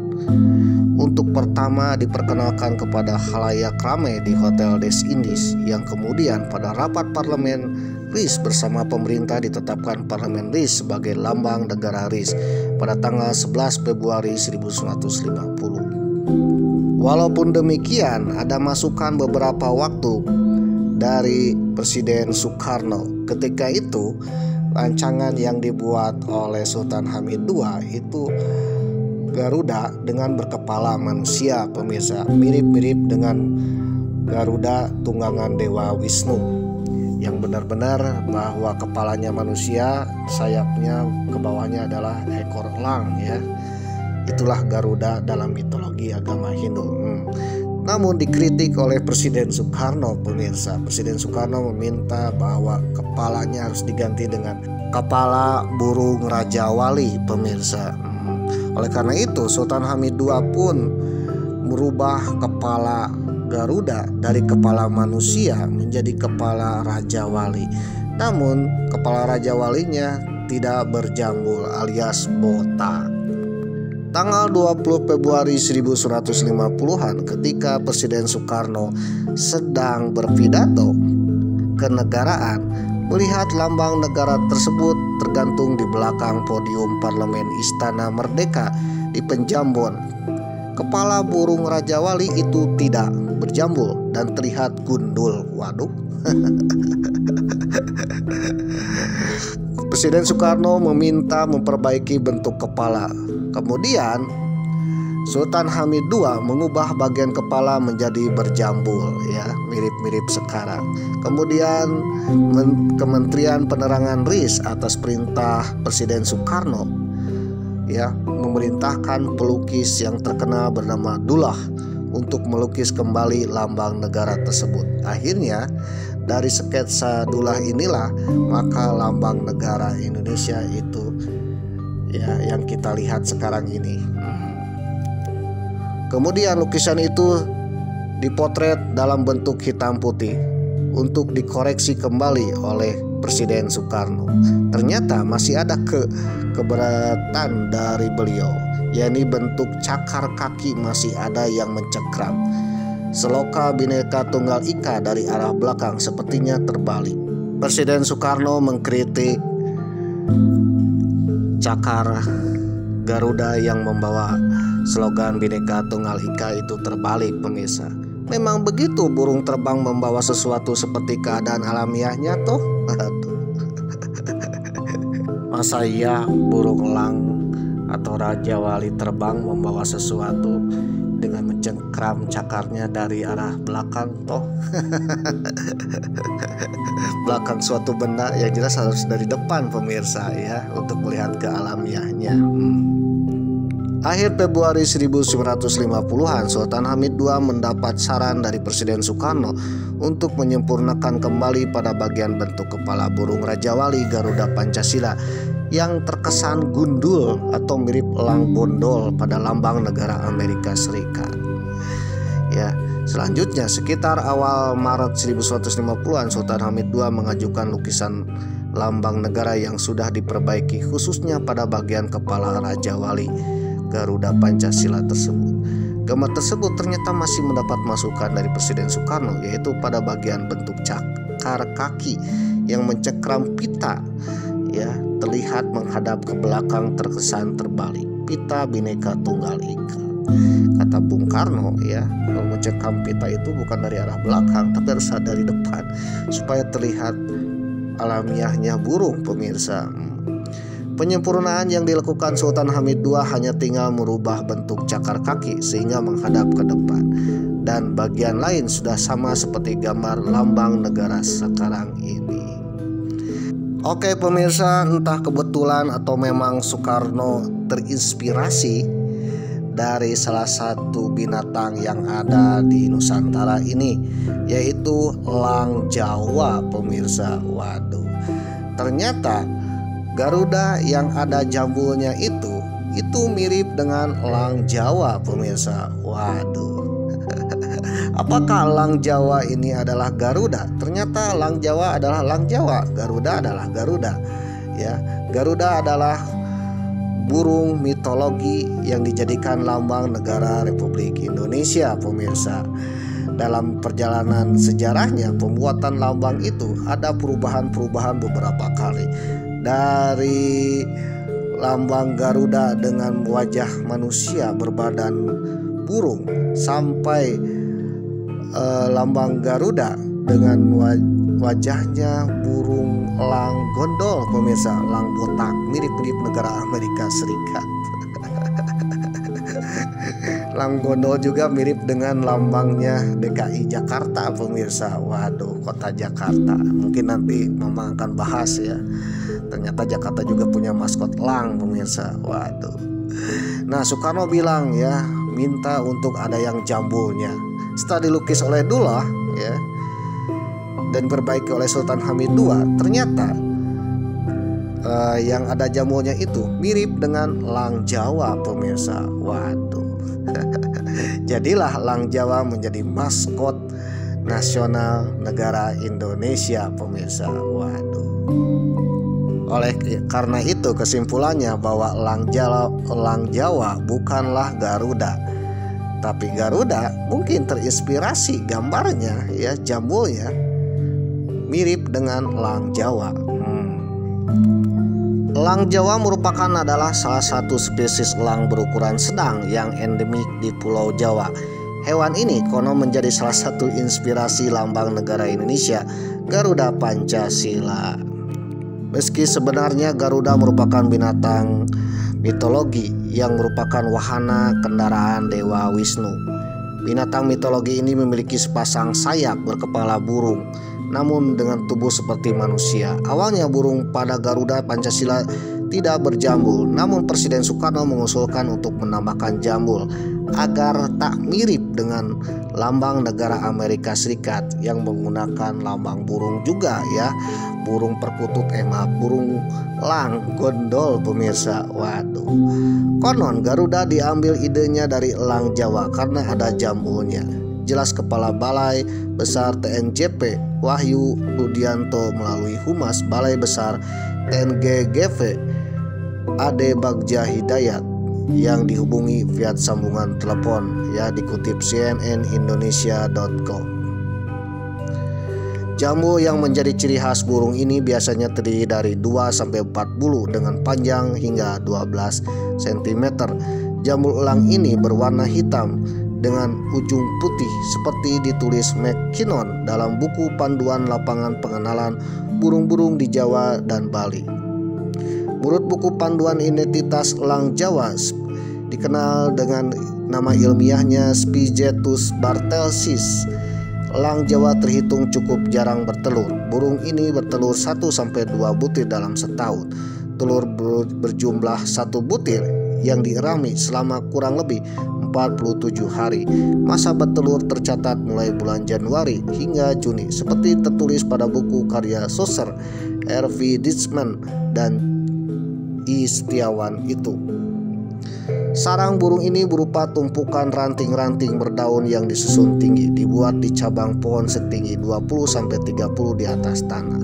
untuk pertama diperkenalkan kepada khalayak ramai di Hotel Des Indies, yang kemudian pada rapat parlemen RIS bersama pemerintah ditetapkan parlemen RIS sebagai lambang negara RIS pada tanggal 11 Februari 1950. Walaupun demikian, ada masukan beberapa waktu dari Presiden Soekarno. Ketika itu rancangan yang dibuat oleh Sultan Hamid II itu Garuda dengan berkepala manusia, pemirsa, mirip-mirip dengan Garuda tunggangan Dewa Wisnu, yang benar-benar bahwa kepalanya manusia, sayapnya ke bawahnya adalah ekor elang, ya. Itulah Garuda dalam mitologi agama Hindu. Namun dikritik oleh Presiden Soekarno, pemirsa. Presiden Soekarno meminta bahwa kepalanya harus diganti dengan kepala burung Raja Wali, pemirsa. Oleh karena itu Sultan Hamid II pun merubah kepala Garuda dari kepala manusia menjadi kepala Raja Wali. Namun kepala Raja Walinya tidak berjambul alias botak. Tanggal 20 Februari 1950-an ketika Presiden Soekarno sedang berpidato kenegaraan, melihat lambang negara tersebut tergantung di belakang podium parlemen Istana Merdeka di Penjambon. Kepala burung Raja Wali itu tidak berjambul dan terlihat gundul. Waduh. Presiden Soekarno meminta memperbaiki bentuk kepala. Kemudian Sultan Hamid II mengubah bagian kepala menjadi berjambul, ya, mirip-mirip sekarang. Kemudian Kementerian Penerangan RIS atas perintah Presiden Soekarno, ya, memerintahkan pelukis yang terkenal bernama Dullah untuk melukis kembali lambang negara tersebut. Akhirnya dari sketsa Dullah inilah maka lambang negara Indonesia itu, ya, yang kita lihat sekarang ini. Kemudian lukisan itu dipotret dalam bentuk hitam putih untuk dikoreksi kembali oleh Presiden Soekarno. Ternyata masih ada keberatan dari beliau, yakni bentuk cakar kaki masih ada yang mencekram. Seloka Bhinneka Tunggal Ika dari arah belakang sepertinya terbalik. Presiden Soekarno mengkritik cakar Garuda yang membawa slogan Bhinneka Tunggal Ika itu terbalik, pemirsa. Memang begitu burung terbang membawa sesuatu seperti keadaan alamiahnya toh. Masa iya burung elang atau Raja Wali terbang membawa sesuatu dengan mencengkram cakarnya dari arah belakang toh. Belakang suatu benda yang jelas harus dari depan pemirsa ya, untuk melihat ke alamiahnya. Akhir Februari 1950-an, Sultan Hamid II mendapat saran dari Presiden Soekarno untuk menyempurnakan kembali pada bagian bentuk kepala burung Raja Wali Garuda Pancasila yang terkesan gundul atau mirip elang bondol pada lambang negara Amerika Serikat. Ya, selanjutnya sekitar awal Maret 1950-an, Sultan Hamid II mengajukan lukisan lambang negara yang sudah diperbaiki khususnya pada bagian kepala Raja Wali Garuda Pancasila tersebut. Gambar tersebut ternyata masih mendapat masukan dari Presiden Soekarno, yaitu pada bagian bentuk cakar kaki yang mencengkram pita ya, terlihat menghadap ke belakang terkesan terbalik. Pita Bhinneka Tunggal Ika. Kata Bung Karno ya, kalau mencengkram pita itu bukan dari arah belakang tapi harus dari depan supaya terlihat alamiahnya burung pemirsa. Penyempurnaan yang dilakukan Sultan Hamid II hanya tinggal merubah bentuk cakar kaki sehingga menghadap ke depan, dan bagian lain sudah sama seperti gambar lambang negara sekarang ini. Oke pemirsa, entah kebetulan atau memang Soekarno terinspirasi dari salah satu binatang yang ada di Nusantara ini, yaitu elang Jawa pemirsa. Waduh, ternyata Garuda yang ada jambulnya itu mirip dengan elang Jawa pemirsa. Waduh. Apakah elang Jawa ini adalah Garuda? Ternyata elang Jawa adalah elang Jawa, Garuda adalah Garuda. Ya, Garuda adalah burung mitologi yang dijadikan lambang negara Republik Indonesia pemirsa. Dalam perjalanan sejarahnya pembuatan lambang itu ada perubahan-perubahan beberapa kali. Dari lambang Garuda dengan wajah manusia berbadan burung sampai lambang Garuda dengan wajahnya burung elang gondol pemirsa, elang botak mirip-mirip negara Amerika Serikat. Elang gondol juga mirip dengan lambangnya DKI Jakarta pemirsa. Waduh, kota Jakarta. Mungkin nanti Mama akan bahas ya. Ternyata Jakarta juga punya maskot elang pemirsa. Waduh. Nah, Soekarno bilang ya, minta untuk ada yang jambulnya. Setelah dilukis oleh Dullah ya, dan diperbaiki oleh Sultan Hamid II, ternyata yang ada jambulnya itu mirip dengan elang Jawa pemirsa. Waduh. Jadilah elang Jawa menjadi maskot nasional negara Indonesia pemirsa. Waduh. Oleh karena itu kesimpulannya bahwa elang Jawa bukanlah Garuda, tapi Garuda mungkin terinspirasi gambarnya ya, jambulnya mirip dengan elang Jawa. Elang Jawa merupakan adalah salah satu spesies elang berukuran sedang yang endemik di Pulau Jawa. Hewan ini konon menjadi salah satu inspirasi lambang negara Indonesia, Garuda Pancasila. Meski sebenarnya Garuda merupakan binatang mitologi yang merupakan wahana kendaraan Dewa Wisnu. Binatang mitologi ini memiliki sepasang sayap berkepala burung, namun dengan tubuh seperti manusia. Awalnya burung pada Garuda Pancasila tidak berjambul, namun Presiden Soekarno mengusulkan untuk menambahkan jambul agar tak mirip dengan lambang negara Amerika Serikat yang menggunakan lambang burung juga ya, burung perkutut burung elang gondol pemirsa. Waduh. Konon Garuda diambil idenya dari elang Jawa karena ada jambulnya. Jelas Kepala Balai Besar TNJP Wahyu Rudianto melalui Humas Balai Besar TNGGV Ade Bagja Hidayat yang dihubungi via sambungan telepon ya, dikutip cnnindonesia.com. Jambul yang menjadi ciri khas burung ini biasanya terdiri dari 2-4 bulu dengan panjang hingga 12 cm. Jambul elang ini berwarna hitam dengan ujung putih seperti ditulis McKinnon dalam buku panduan lapangan pengenalan burung-burung di Jawa dan Bali. Menurut buku panduan identitas elang Jawa dikenal dengan nama ilmiahnya Spigetus bartelsis. Elang Jawa terhitung cukup jarang bertelur. Burung ini bertelur 1-2 butir dalam setahun. Telur berjumlah 1 butir yang dierami selama kurang lebih 47 hari. Masa bertelur tercatat mulai bulan Januari hingga Juni, seperti tertulis pada buku karya Saucer, R.V. Ditchman, dan I. Setiawan itu. Sarang burung ini berupa tumpukan ranting-ranting berdaun yang disusun tinggi, dibuat di cabang pohon setinggi 20-30 di atas tanah.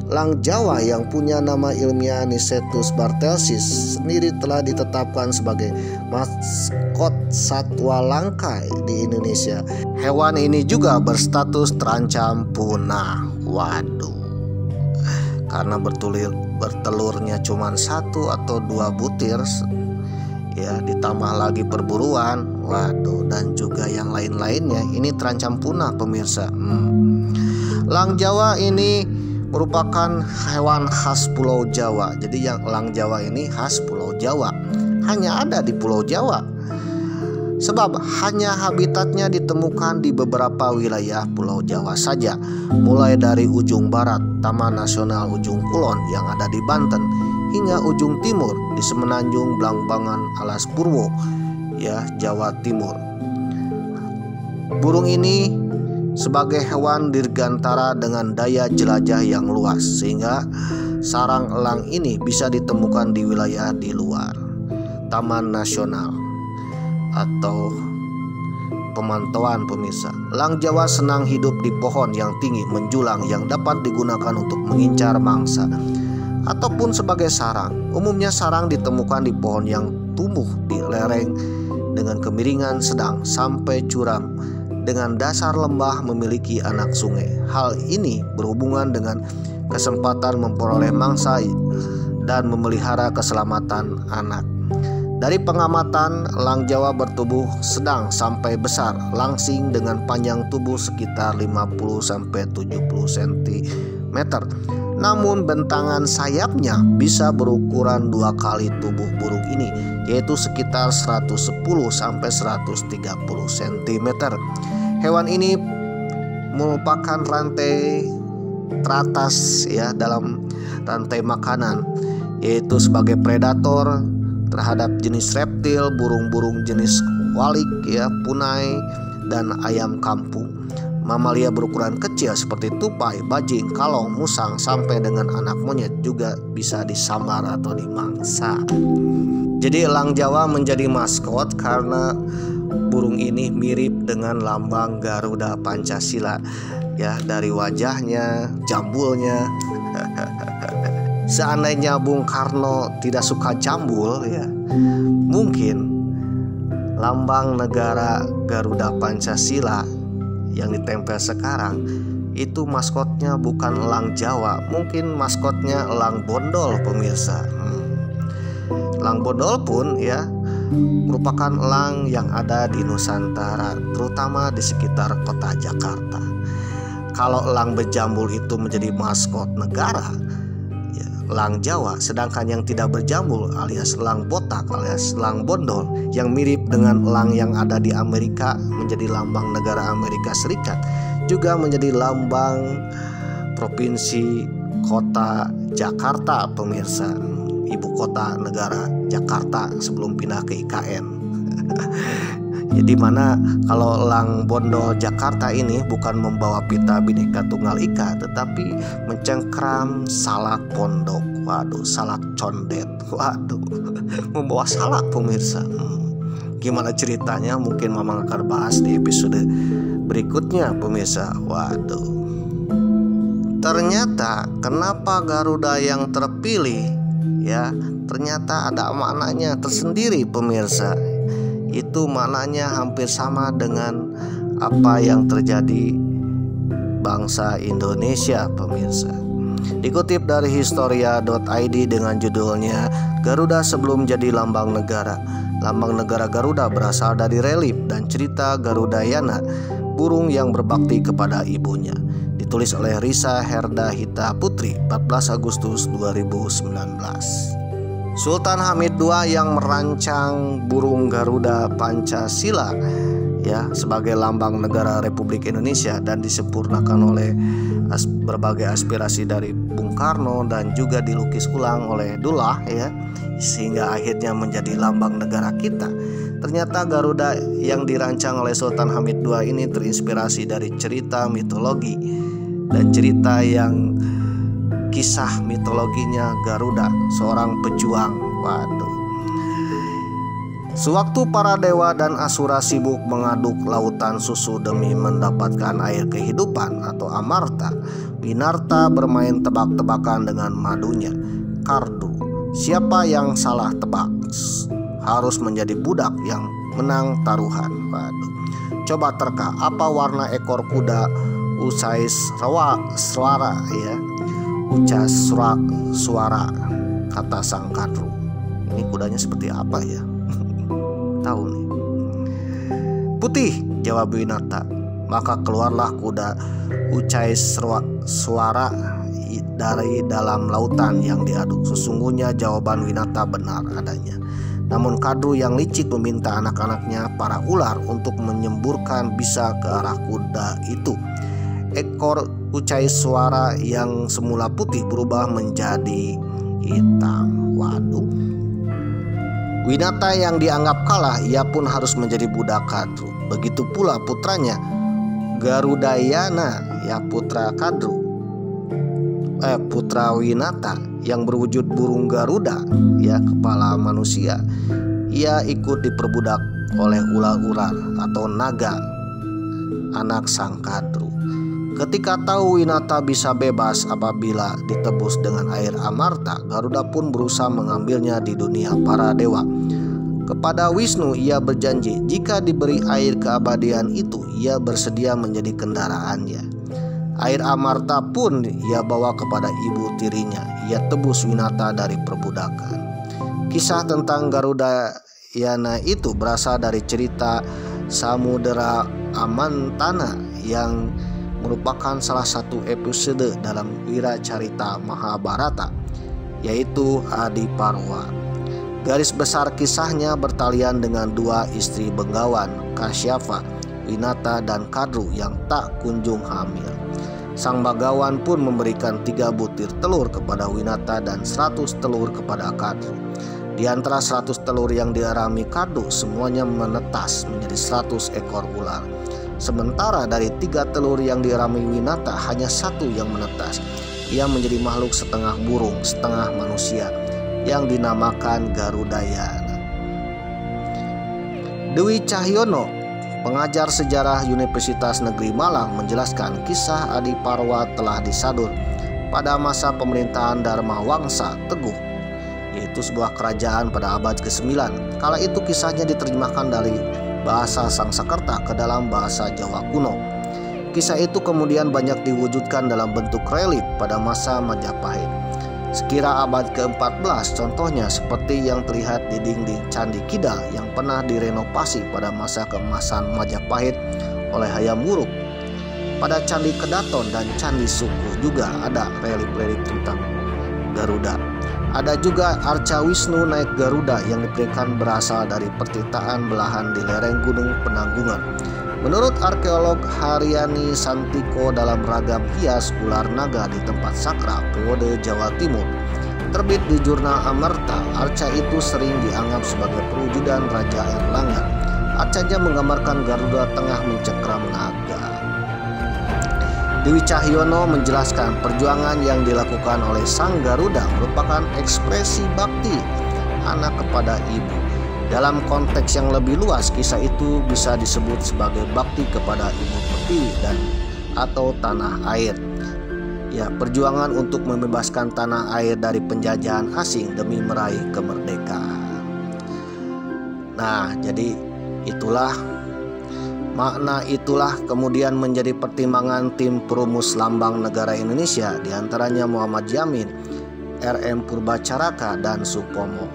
Elang Jawa yang punya nama ilmiah Nicetus bartelsis sendiri telah ditetapkan sebagai maskot satwa langka di Indonesia. Hewan ini juga berstatus terancam punah. Waduh, karena bertelurnya cuma 1 atau 2 butir, ya, ditambah lagi perburuan, waduh, dan juga yang lain-lainnya, ini terancam punah pemirsa. Elang Jawa ini merupakan hewan khas Pulau Jawa. Jadi yang elang Jawa ini khas Pulau Jawa, hanya ada di Pulau Jawa. Sebab hanya habitatnya ditemukan di beberapa wilayah Pulau Jawa saja, mulai dari ujung barat Taman Nasional Ujung Kulon yang ada di Banten hingga ujung timur di Semenanjung Blambangan Alas Purwo, ya, Jawa Timur. Burung ini sebagai hewan dirgantara dengan daya jelajah yang luas, sehingga sarang elang ini bisa ditemukan di wilayah di luar Taman Nasional atau pemantauan pemirsa. Elang Jawa senang hidup di pohon yang tinggi menjulang yang dapat digunakan untuk mengincar mangsa ataupun sebagai sarang. Umumnya sarang ditemukan di pohon yang tumbuh di lereng dengan kemiringan sedang sampai curam dengan dasar lembah memiliki anak sungai. Hal ini berhubungan dengan kesempatan memperoleh mangsa dan memelihara keselamatan anak. Dari pengamatan, elang Jawa bertubuh sedang sampai besar, langsing dengan panjang tubuh sekitar 50-70 cm. Namun bentangan sayapnya bisa berukuran 2 kali tubuh burung ini, yaitu sekitar 110-130 cm. Hewan ini merupakan rantai teratas, ya, dalam rantai makanan, yaitu sebagai predator terhadap jenis reptil, burung-burung jenis walik, ya, punai, dan ayam kampung. Mamalia berukuran kecil seperti tupai, bajing, kalong, musang, sampai dengan anak monyet juga bisa disambar atau dimangsa. Jadi elang Jawa menjadi maskot karena burung ini mirip dengan lambang Garuda Pancasila, ya, dari wajahnya, jambulnya. Seandainya Bung Karno tidak suka jambul, ya, mungkin lambang negara Garuda Pancasila yang ditempel sekarang itu maskotnya bukan elang Jawa, mungkin maskotnya elang bondol pemirsa. Elang bondol pun, ya, merupakan elang yang ada di Nusantara, terutama di sekitar kota Jakarta. Kalau elang berjambul itu menjadi maskot negara, ya, elang Jawa, sedangkan yang tidak berjambul alias elang botak alias elang bondol yang mirip dengan elang yang ada di Amerika menjadi lambang negara Amerika Serikat, juga menjadi lambang provinsi kota Jakarta pemirsa, ibu kota negara Jakarta sebelum pindah ke IKN. Jadi mana kalau elang bondol Jakarta ini bukan membawa pita Bhinneka Tunggal Ika, tetapi mencengkram salak pondok. Waduh, salak condet. Waduh, membawa salak pemirsa. Gimana ceritanya? Mungkin Mamang akan bahas di episode berikutnya pemirsa. Waduh. Ternyata kenapa Garuda yang terpilih, ya, ternyata ada maknanya tersendiri pemirsa. Itu maknanya hampir sama dengan apa yang terjadi bangsa Indonesia pemirsa. Dikutip dari historia.id dengan judulnya Garuda sebelum jadi lambang negara. Lambang negara Garuda berasal dari relief dan cerita Garudayana, burung yang berbakti kepada ibunya. Ditulis oleh Risa Herda Hita Putri, 14 Agustus 2019. Sultan Hamid II yang merancang burung Garuda Pancasila ya sebagai lambang negara Republik Indonesia dan disempurnakan oleh berbagai aspirasi dari Bung Karno dan juga dilukis ulang oleh Dullah ya sehingga akhirnya menjadi lambang negara kita. Ternyata Garuda yang dirancang oleh Sultan Hamid II ini terinspirasi dari cerita mitologi dan cerita yang kisah mitologinya Garuda, seorang pejuang. Waduh. Sewaktu para dewa dan asura sibuk mengaduk lautan susu demi mendapatkan air kehidupan atau amarta, Winarta bermain tebak-tebakan dengan madunya. Kardu, siapa yang salah tebak harus menjadi budak yang menang taruhan. Waduh. Coba terka, apa warna ekor kuda Usais Swara ya? Ucas suara, kata sang Kadru. Ini kudanya seperti apa ya? Tahu nih. Putih, jawab Winarta. Maka keluarlah kuda Ucais suara dari dalam lautan yang diaduk. Sesungguhnya jawaban Winarta benar adanya. Namun Kadru yang licik meminta anak-anaknya para ular untuk menyemburkan bisa ke arah kuda itu. Ekor Ucais suara yang semula putih berubah menjadi hitam. Waduh. Winarta yang dianggap kalah, ia pun harus menjadi budak Kadru. Begitu pula putranya Garudayana ya putra Kadru. Putra Winarta yang berwujud burung Garuda ya kepala manusia. Ia ikut diperbudak oleh ular-ular atau naga, anak sang Kadru. Ketika tahu Winarta bisa bebas apabila ditebus dengan air amarta, Garuda pun berusaha mengambilnya di dunia para dewa. Kepada Wisnu ia berjanji jika diberi air keabadian itu, ia bersedia menjadi kendaraannya. Air amarta pun ia bawa kepada ibu tirinya. Ia tebus Winarta dari perbudakan. Kisah tentang Garudayana itu berasal dari cerita Samudera Amantana yang merupakan salah satu episode dalam Wiracarita Mahabharata, yaitu Adiparwa. Garis besar kisahnya bertalian dengan dua istri Benggawan, Kasyapa, Winarta dan Kadru yang tak kunjung hamil. Sang Banggawan pun memberikan 3 butir telur kepada Winarta dan 100 telur kepada Kadru. Di antara 100 telur yang diarami Kadru, semuanya menetas menjadi 100 ekor ular. Sementara dari 3 telur yang dirami Winarta hanya 1 yang menetas. Ia menjadi makhluk setengah burung, setengah manusia yang dinamakan Garudayana. Dewi Cahyono, pengajar sejarah Universitas Negeri Malang, menjelaskan kisah Adiparwa telah disadur pada masa pemerintahan Dharma Wangsa Teguh, yaitu sebuah kerajaan pada abad ke-9. Kala itu kisahnya diterjemahkan dari bahasa Sangsakerta ke dalam bahasa Jawa kuno. Kisah itu kemudian banyak diwujudkan dalam bentuk relief pada masa Majapahit. Sekira abad ke-14, contohnya seperti yang terlihat di dinding Candi Kidal yang pernah direnovasi pada masa keemasan Majapahit oleh Hayam Wuruk. Pada Candi Kedaton dan Candi Suku juga ada relief-relief tentang Garuda. Ada juga arca Wisnu naik Garuda yang diberikan berasal dari pertitaan belahan di lereng Gunung Penanggungan. Menurut arkeolog Haryani Santiko dalam ragam hias ular naga di tempat sakral periode Jawa Timur, terbit di jurnal Amerta, arca itu sering dianggap sebagai perwujudan Raja Erlangga. Arcanya menggambarkan Garuda tengah mencekram naga. Dewi Cahyono menjelaskan perjuangan yang dilakukan oleh sang Garuda merupakan ekspresi bakti anak kepada ibu. Dalam konteks yang lebih luas, kisah itu bisa disebut sebagai bakti kepada ibu pertiwi dan atau tanah air. Ya, perjuangan untuk membebaskan tanah air dari penjajahan asing demi meraih kemerdekaan. Nah, jadi makna itulah kemudian menjadi pertimbangan tim perumus lambang negara Indonesia, diantaranya Muhammad Yamin, R.M. Purbacaraka, dan Supomo.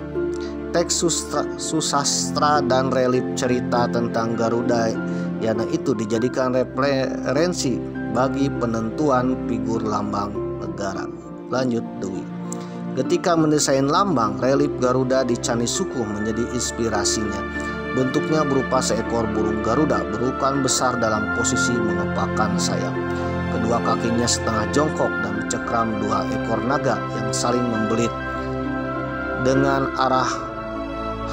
Teks susastra dan relief cerita tentang Garudayana itu dijadikan referensi bagi penentuan figur lambang negara. Lanjut Dewi. Ketika mendesain lambang, relief Garuda di Candi Sukuh menjadi inspirasinya. Bentuknya berupa seekor burung Garuda berukuran besar dalam posisi mengepakkan sayap. Kedua kakinya setengah jongkok dan mencekram dua ekor naga yang saling membelit dengan arah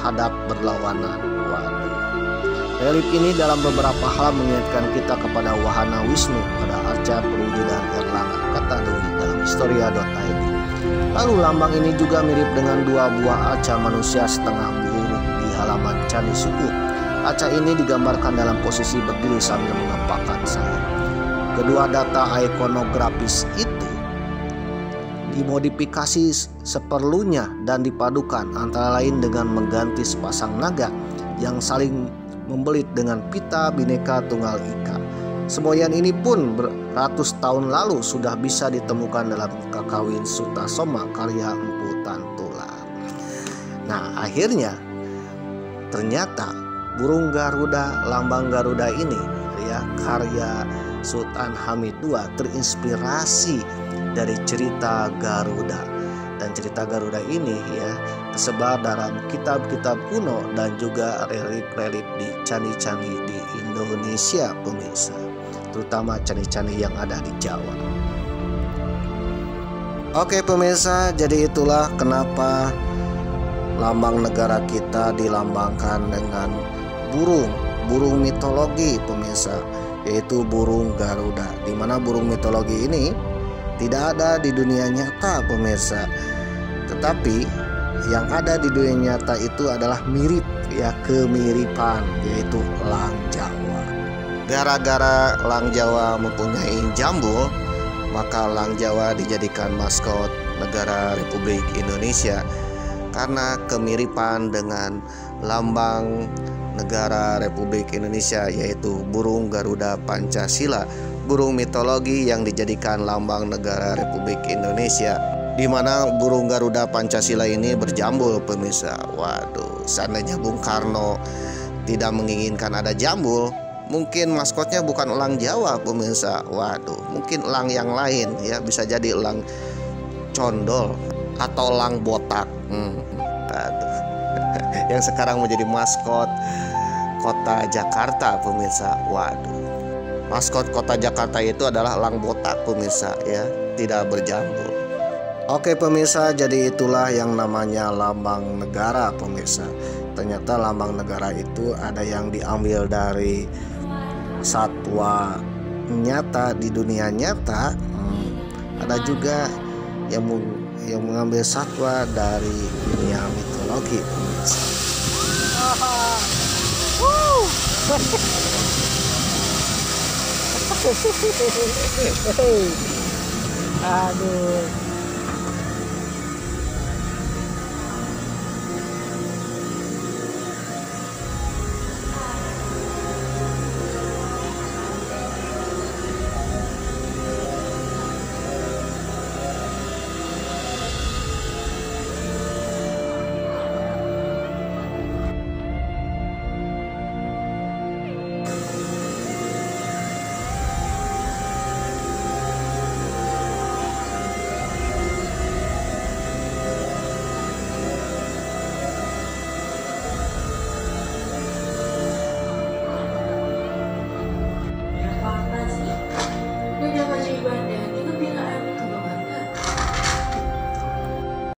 hadap berlawanan. Waduh. Relief ini dalam beberapa hal mengingatkan kita kepada wahana Wisnu pada arca perwujudan Erlangga, kata Dwi dalam historia.id. Lalu lambang ini juga mirip dengan dua buah arca manusia setengah burung di halaman Candi Sukuh. Arca ini digambarkan dalam posisi berdiri sambil mengepakkan sayap. Kedua data ikonografis itu dimodifikasi seperlunya dan dipadukan antara lain dengan mengganti sepasang naga yang saling membelit dengan pita Bhinneka Tunggal Ika. Semboyan ini pun beratus tahun lalu sudah bisa ditemukan dalam Kakawin Sutasoma karya Empu Tantular. Nah, akhirnya ternyata burung Garuda, lambang Garuda ini ya karya Sultan Hamid II terinspirasi dari cerita Garuda. Dan cerita Garuda ini ya tersebar dalam kitab-kitab kuno dan juga relief-relief di candi-candi di Indonesia, pemirsa, terutama candi-candi yang ada di Jawa. Oke pemirsa, jadi itulah kenapa lambang negara kita dilambangkan dengan burung mitologi, pemirsa, yaitu burung Garuda. Dimana burung mitologi ini tidak ada di dunia nyata, pemirsa, tetapi yang ada di dunia nyata itu adalah mirip ya, kemiripan, yaitu elang Jawa. Gara-gara elang Jawa mempunyai jambul, maka elang Jawa dijadikan maskot negara Republik Indonesia karena kemiripan dengan lambang negara Republik Indonesia, yaitu burung Garuda Pancasila, burung mitologi yang dijadikan lambang negara Republik Indonesia, di mana burung Garuda Pancasila ini berjambul, pemirsa. Waduh, seandainya Bung Karno tidak menginginkan ada jambul, mungkin maskotnya bukan elang Jawa, pemirsa. Waduh, mungkin elang yang lain ya, bisa jadi elang condol atau elang botak. Aduh. Yang sekarang menjadi maskot kota Jakarta, pemirsa. Waduh, maskot kota Jakarta itu adalah elang botak, pemirsa, ya, tidak berjambul. Oke pemirsa, jadi itulah yang namanya lambang negara, pemirsa. Ternyata lambang negara itu ada yang diambil dari satwa nyata di dunia nyata, ada juga yang mengambil satwa dari dunia mitologi, pemirsa. Aduh.